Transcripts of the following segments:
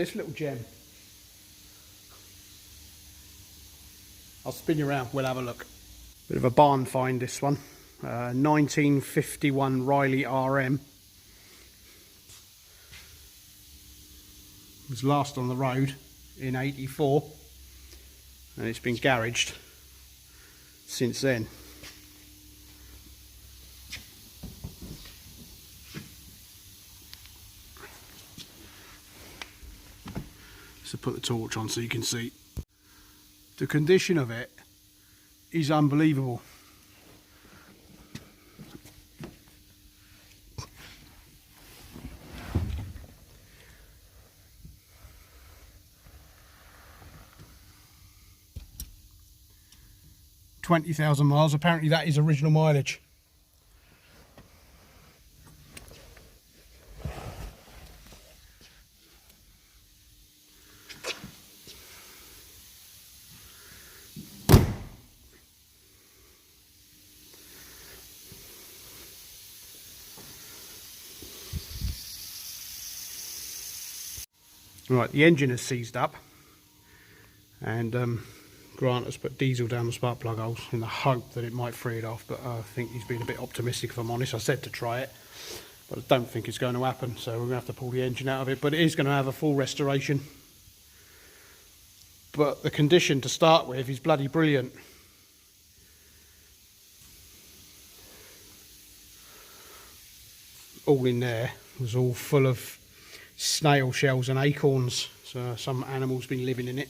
this little gem. I'll spin you around, we'll have a look. Bit of a barn find, this one. 1951 Riley RM. It was last on the road in 84, and it's been garaged since then. So put the torch on so you can see. The condition of it is unbelievable. $20,000 miles, apparently that is original mileage. Right, the engine has seized up, and Grant has put diesel down the spark plug holes in the hope that it might free it off, but I think he's been a bit optimistic, if I'm honest. I said to try it, but I don't think it's going to happen, so we're going to have to pull the engine out of it, but it is going to have a full restoration. But the condition to start with is bloody brilliant. All in there was all full of snail shells and acorns, so some animal's been living in it.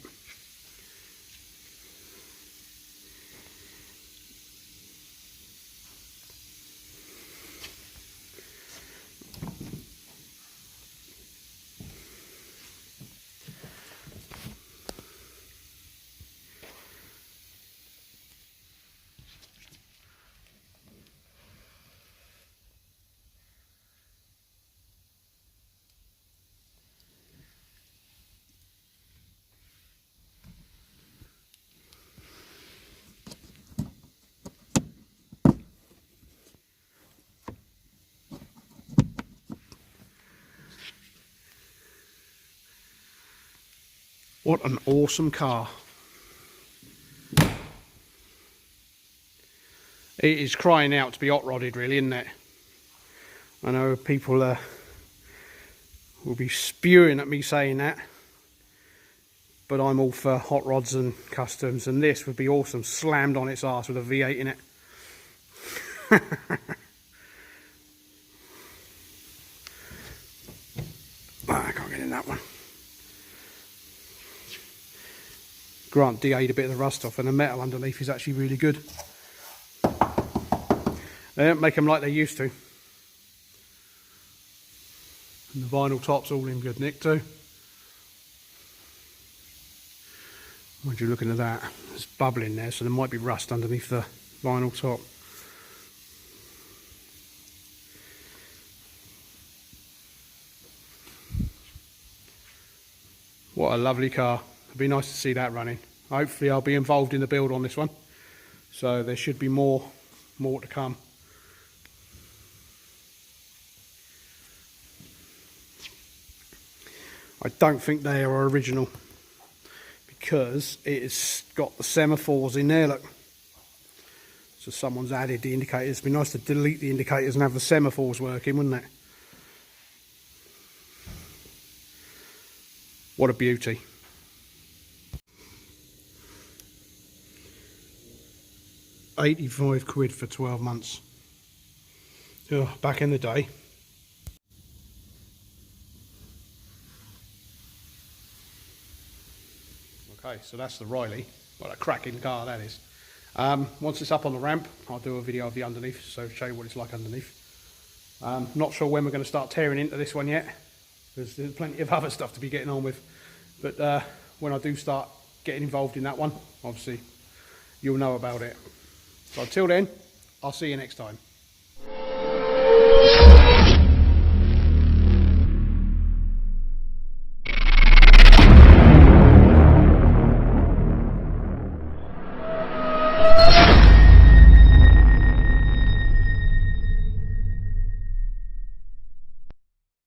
What an awesome car. It is crying out to be hot rodded, really, isn't it? I know people will be spewing at me saying that, but I'm all for hot rods and customs, and this would be awesome, slammed on its arse with a V8 in it. I can't get in that one. Grant DA'd a bit of the rust off, and the metal underneath is actually really good. They don't make them like they used to. And the vinyl top's all in good nick too. When you're looking at that, there's bubbling there, so there might be rust underneath the vinyl top. What a lovely car. It'd be nice to see that running. Hopefully I'll be involved in the build on this one, so there should be more to come. I don't think they are original because it's got the semaphores in there, look. So someone's added the indicators. It'd be nice to delete the indicators and have the semaphores working, wouldn't it? What a beauty. £85 for 12 months. Oh, back in the day. Okay, so that's the Riley. What a cracking car that is. Once it's up on the ramp, I'll do a video of the underneath, so show you what it's like underneath. Not sure when we're going to start tearing into this one yet. There's plenty of other stuff to be getting on with. But when I do start getting involved in that one, obviously, you'll know about it. So until then, I'll see you next time.